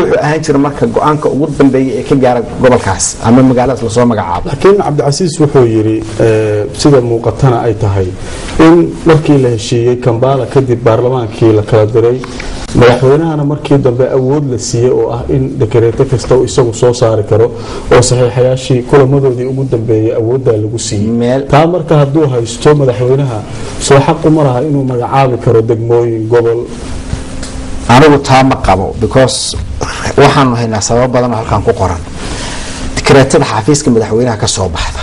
wuxuu ahaan jiray marka go'aanka ugu dambeeyay ee ka gaara gobolkaas ama magaalada la soo magacaabo. laakiin Cabdicasiis wuxuu yiri sida muuqatana ay tahay in markii la heshiiyay Kampala kadib baarlamaankii la kala diray madaxweynahana markii dambe awood la siiyay oo ah in dekreeto kasta oo isagu soo saari karo oo saxiixayaashii kulamadoodii ugu dambeeyay awoodda lagu siiyay taa marka hadduu haysto madaxweynaha soo xaq uma laha inuu magacaabi karo degmooyin gobol. anigu taa ma qabo because waxaan haynaa sabab badan oo halkan ku qoran dekreetada xafiiska madaxweynaha ka soo baxda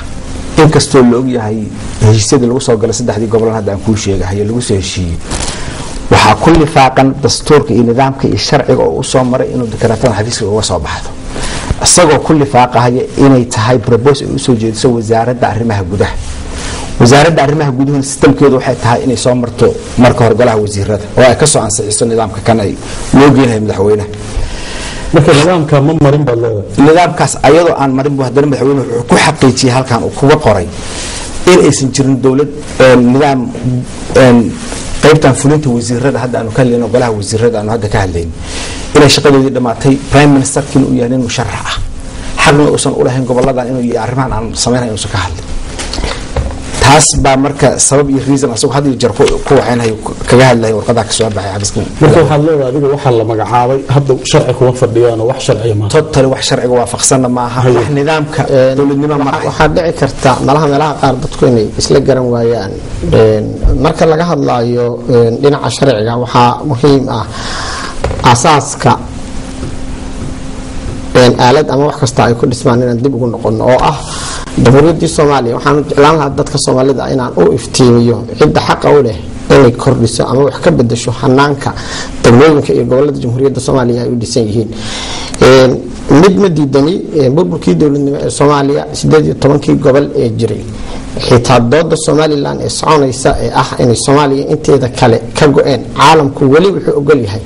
inkastoo la og yahay heshiisyadii lagu soo galay saddexdii gobol hadda aan kuu sheegahay lagu soo heshiiyey waxaa ku lifaaqan dastuurka iyo nidaamka iyo sharciga oo u soo maray inuu dekreetada xafiiska uga soo baxdo isagoo ku lifaaqahaya inay tahay proposal u soo jeediso wasaaradda arrimaha gudaha. wasaaradda arrimaha gudaha sistamkeedu waxay tahay inay soo marto marka hore golaha wasiirada oo ay ka soo ansixiso nidaamka kan ay loo geenayo madaxweynaha. marka nidaamka ma marin baa leedahay nidaamkaas ayadoo aan marin buu haddana madaxweynuhu wuxuu ku xaqiijiyay halkan uu kuga qoray in aysan jirin dowlad nidaam qaybtan fulinta wasiirada hadda aanu ka hadlayno golaha wasiirada aanu hadda ka hadlayno inay shaqadoodii dhamaatay prime ministerkiina uu yahay nin musharax ah xaqna uusan u lahayn goboladan inuu iyo arrimahan aan samaynayo uusan ka hadlin. taas baa marka sabab iyo reason asagoo hadii jar ku waxaynayo kaga hadlayo warqada ka soo baxay xabiska. marka waxa leedahay adiga waxa la magacaabay hadda sharci kuma fadhiyaan wax sharci ma total wax sharciga waafaqsan ma aha wax nidaamka dawladnimo ma aha. waxa dhici karta meelaha qaar dadku inay isla garan waayaan marka laga hadlayo dhinaca sharciga waxa muhiim ah asaaska aalad ama wax kasta ay ku dhismaan inaan dib ugu noqono oo ah jamhuuriyadda Soomaaliya waxaan jeclaan lahaa dadka Soomaalida inaan u iftiimiyo cidda xaq u leh inay kordhiso ama wax ka bedesho hanaanka degmooyinka iyo gobolada jamhuuriyadda Soomaaliya ay u dhisan yihiin. mid ma diidani burburkii dawladnimo ee Soomaaliya 18 gobol ee jiray xitaa dooda Somaliland ee soconaysa ee ah inay Soomaaliya inteeda kale ka go'een caalamku wali wuxuu ogol yahay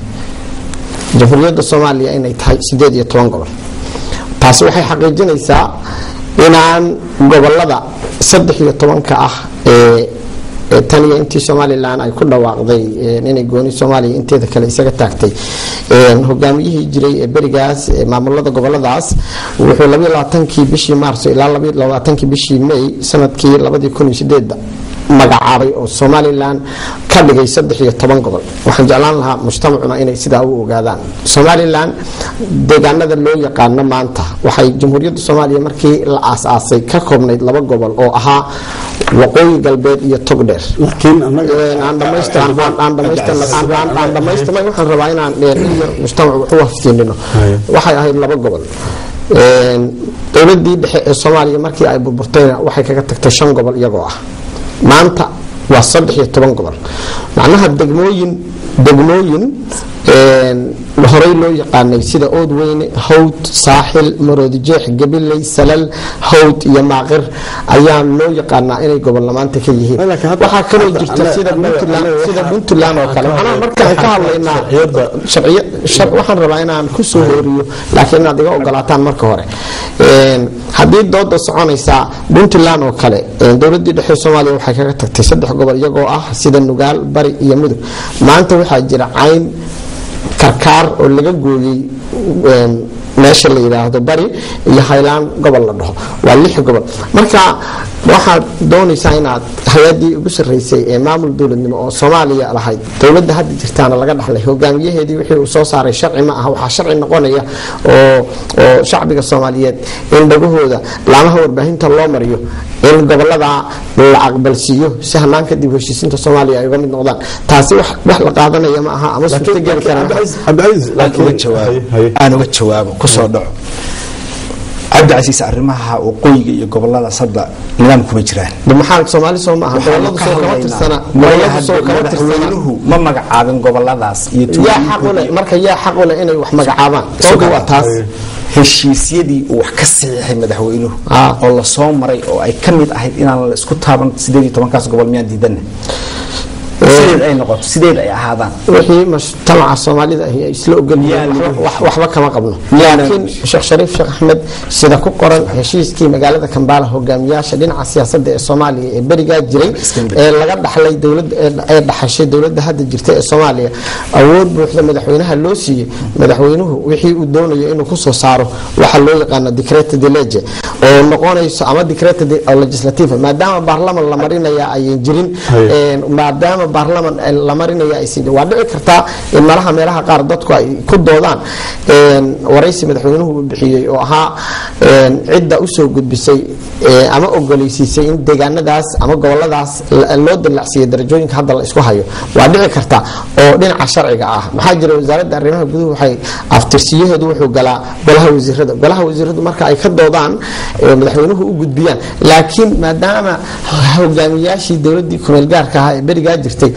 jamhuuriyadda Soomaaliya inay tahay 18 gobol. taasi waxay xaqiijinaysaa inaan gobolada 13 ah taniya intii Somaliland ay ku dhawaaqday inay gooni Soomaaliya inteeda kale isaga taagtay hogaamiyihii jiray ee barigaas maamulada goboladaas wuxuu 22kii bishii Maarso ilaa 22kii bishii May sanadkii 2008 magacaabay oo Somaliland ka dhigay 13 gobol. waxaan jeclaan lahaa mujtamacuna inay sidaa u ogaadaan Somaliland deegaanada loo yaqaan maanta waxay jamhuuriyadda Soomaaliya markii la aasaasay ka koobnayd 2 gobol oo ahaa waqooyi galbeed iyo togdheer. laakiin aan dhamaystiran waxaan rabaa inaan mujtamacu wax u waftiinino waxay ahayd 2 gobol. dawladdii dhexe ee Soomaaliya markii ay burburtayna waxay kaga tagtay 5 gobol iyagoo ah maanta waa 13 gobol. macnaha degmooyin horey loo yaqaanay sida Oodweyne, Hawd, Saaxil, Maroodijeex, Gabiley, Salal, Hawd iyo Maaqir ayaa loo yaqaanaa inay gobolamaanta ka yihiin. waxa kale jirta sida Puntland oo kale macnaha marka ay ka hadlaynaa sharciyo waxaan rabaa inaan ku soo hooriyo laakiin aad iga ogolaataan marka hore haddii dooda soconaysa Puntland oo kale dawladda dhexe Soomaaliya waxay kaga tagtay 3 gobol iyagoo ah sida Nugaal, Bari iyo Mudug. maanta waxaa jira cayn karkaar oo laga gooyay meesha la yiraahdo Bari iyo Highland gobol la dhaho waa 6 gobol. marka waxaad doonaysaa inaad hay'adii ugu sareysay ee maamul dawladnimo oo Soomaaliya lahayd dawladda hadda jirtaana laga dhaxlay hogaamiyaheedii wixii uu soo saaray sharci ma aha waxa sharci noqonaya oo shacbiga Soomaaliyeed in dhagahooda laamaha warbaahinta loo mariyo in gobolada la aqbalsiiyo si hanaanka dib u heshiisinta Soomaaliya ay uga mid noqdaan. taasi wax la qaadanaya ma aha ama suurtagal karaan. laakiin uga jawaabo ku soo dhaco Cabdicasiis arrimaha waqooyiga iyo gobolada sadda nidaam kuma jiraan. maxaa Soomaali soo ma aha gobolada soo kala tirsana ma magacaabin goboladaas iyo marka yaa xaq u leh inay wax magacaabaan. waa taas heshiisyadii uu wax ka saxiixay madaxweynuhu oo la soo maray oo ay ka mid ahayd inaan la isku taaban 18 kaas gobol miyaan diidanna sideed ay noqoto sideed ay ahaadaan wixii mujtamaca Soomaalida ay isla ogoliyeen waxba kama qabno laakiin Sheekh Shariif Sheekh Ahmed sida ku qoran heshiiskii magaalada Kampala hogaamiyaasha dhinaca siyaasadda ee Soomaaliya ee bariga jiray ee laga dhaxlay dawladda ee dhaxashay dawladda hadda jirta ee Soomaaliya awood buuxda madaxweynaha loo siiyay madaxweynuhu wixii uu doonayo inuu ku soo saaro waxa loo yaqaan decreto de lege oo noqonayso ama decreto legislative maadaama baarlaman la marinaya ay jirin maadaama baarlaman la marinaya ay sidii waa dhici kartaa in meelaha qaar dadku ay ku doodaan waraysi madaxweynuhu uu bixiyay oo ahaa cidda u soo gudbisay ama ogoleysiisay in deegaanadaas ama goboladaas loo dilacsiyo darajooyinka hadda la isku hayo waa dhici kartaa oo dhinaca sharciga ah maxaa jira wasaaradda arrimaha gudaha waxay aftirsiyaheedu wuxuu galaa golaha wasiiradu marka ay ka doodaan madaxweynuhu u gudbiyaan laakiin maadaama hogaamiyaashii dawladii kumeel gaarka ah ee bariga jirtay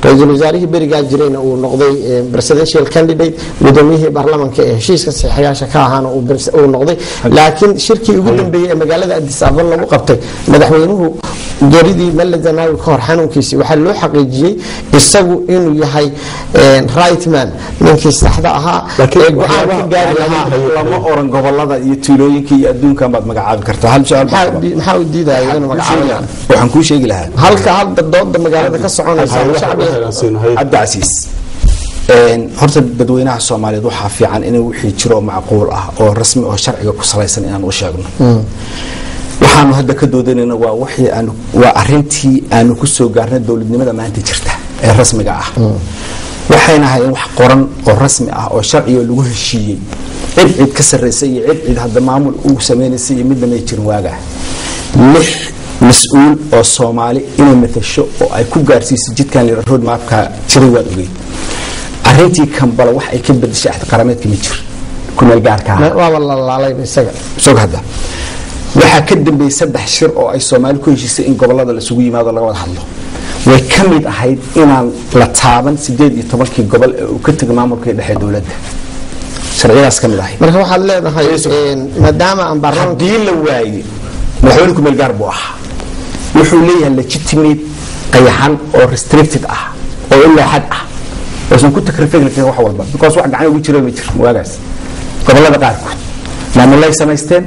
ra'iisul wasaarihii bariga jirayna uu noqday presidential candidate gudoomiyihii baarlamaanka ee heshiiska saxiixayaasha ka ahaana uu noqday laakiin shirkii ugu dambeeyay ee magaalada Addis Ababa lagu qabtay madaxweynuhu geeridii Malazanawi ka hor xanuunkiisii waxa loo xaqiijiyay isagu inuu yahay right man ninkii saxda ahaa ee go'aan ka gaari lahaa lama oran gobolada iyo tuulooyinka iyo adduunka baad magacaabi kartaa hal su'aal maxaa u diidayo inuu magacaabo waxaan ku sheegi lahaa halka hadda dooda magaalada ka soconaysa shacbiga Cabdi Casiis horta dadweynaha Soomaaliyeed waxa fiican inuu wixii jiro macquul ah oo rasmi oo sharciga ku salaysan inaan u sheegno waxaanu hadda ka doodanayna waa wixii waa arintii aanu ku soo gaarnay dawladnimada maanta jirta ee rasmiga ah waxayna hayeen wax qoran oo rasmi ah oo sharciga lagu heshiiyay cid ka sareysay iyo cid hadda maamul uu sameeynayay iyo midna ma jirin waaga lix mas'uul oo Soomaali inay matasho oo ay ku gaarsiisay jidkan la road mapka jiray waa ogey arintii Kampala wax ay ka bedeshay qarameedka ma jiro ku meel gaarka ah waa walaalay isaga soo hada waxa ka dambeeyay saddex shir oo ay Soomaali ku heshiisay in gobolada la isugu yimaado laga wada hadlo way kamid ahayd inaan la taaban 18 gobol oo ka tagay maamulka dhexe dawladda sharciyaas kamid ahayd marka waxaad leedahay maadaama aan baarlamaanka la waayay madaxweynuhu ku meel gaar buu ahaa wuxuu leeyahay legitimate qayaxan oo restricted ah oo ilaa xad ah oo ku takrifay wax walba because wax gacan ugu jira ma jiro waagaas gobolada qaarkood maamulay samaysteen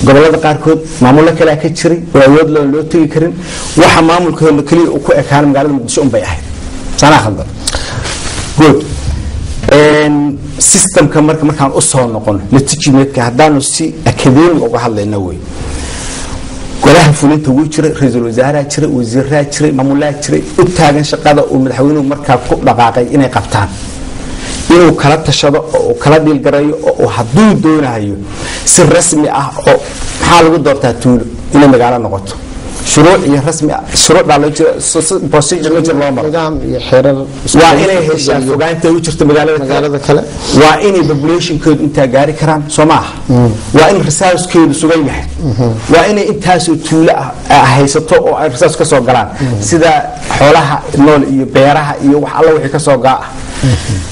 gobolada qaarkood maamul kale ka jiray oo awood loo tagi karin waxa maamulkooda kaliya uu ku ekaan magaalada Muqdisho bay ahayd sana khaldan good systemka markaan u soo noqon legitimate hadaan si academic uga hadlayna way golaha fulinta wuu jiray ra'iisul wasaaraha jiray wasiirada jiray maamulaha jiray u taagan shaqada uu madaxweynuhu markaa ku dhaqaaqay inay qabtaan inuu kala tashado oo kala dhil garayo oo hadduu doonayo si rasmi ah oo maxaa lagu doortaa tuulo inay magaalo noqoto shuruuc iyo rasmi shuruuc la jiro procedure la jiro nidaam iyo xeerar waa inay heshaan fogaanta u jirto magaalada kale waa inay population code inta gaari karaan Soomaah waa in resource code sugan yahay waa inay intaas tuulo ah haysato oo ay resource ka soo galaan sida xoolaha nool iyo beeraha iyo wax alla wixii ka soo gaa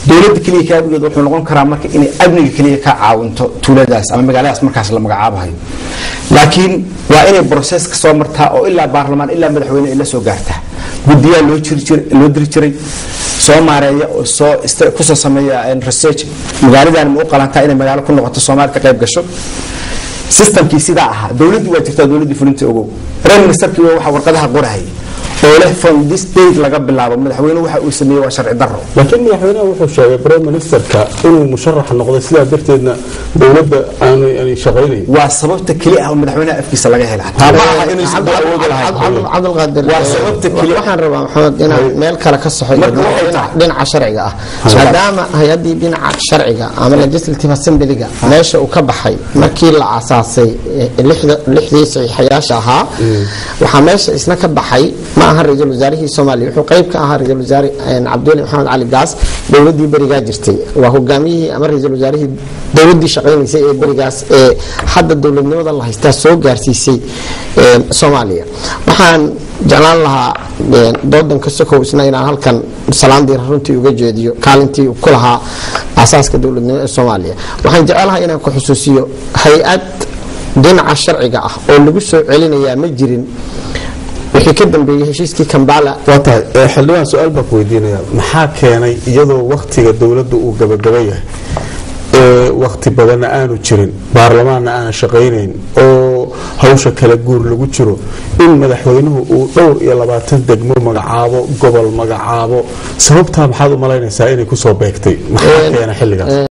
dawladda kaliya ka abugeed wuxuu noqon karaa marka inay amniga kaliya ka caawinto tuuladaas ama magaaladaas markaas la magacaabayo laakiin waa inay process ka soo martaa oo ilaa baarlamaan ilaa madaxweyne ila soo gaartaa gudiya loo diri jiray Soomaaliya oo ku soo sameeya research magaaladan u qalantaa inay magaalo ku noqoto Soomaaliya ka qayb gasho systemkii sida aha dawladdu waa jirtaa dawladdu fulinta ogow prime ministerkii waxa warqadaha qorahay oo leh from this date laga bilaabo madaxweynuhu waxa uu sameeyay waa sharci darro laakiin madaxweynuhu wuxuu sheegay prime ministerka inuu musharax noqday sida darteedna dawladda aan shaqeynay waa sababta kaliya ah madaxweynaha afkiisa laga helay tabaha inuu si awood lahayn Cabdul Qaadir waa sababta kaliya waxaan rabaa Maxamed inaan meel kale ka saxo dhinaca sharciga ah maadaama hay'adii dhinaca sharciga ama legislative assembly-ga meesha uu ka baxay markii la aasaasay lixdii saxiixayaasha ahaa waxa meesha isna ka baxay aha ra'iisul wasaarihii Soomaaliya wuxuu qayb ka ahaa ra'iisul wasaare Cabdulle Maxamed Ali Gaas dawladii bariga jirtay waa hogaamiyihii ama ra'iisul wasaarihii dawladii shaqeynayay ee barigaas ee hadda dawladnimada la haystaa soo gaarsiisay Soomaaliya waxaan jeclaan lahaa doodan ka sokow isna inaan halkan salaandii runtii uga jeediyo kaalintii ku lahaa asaaska dawladnimada ee Soomaaliya waxaan jecelahay inaan ku xusuusiyo hay'ad dhinaca sharciga ah oo lagu soo celinayaa ma jirin wixii ka dambeeyay heshiiskii Kampala watahay xildhibaan su'aal baa ku weydiinaya maxaa keenay iyadoo waqtiga dawladdu uu gabagabeeyay waqti badan aanu jirin baarlamaanna aan shaqeynayn oo hawsha kala guur lagu jiro in madaxweynuhu uu dhowr iyo 20 degmo magacaabo gobol magacaabo sababta maxaad u malaynaysaa inay ku soo beegtay maxaa keenay xilligaas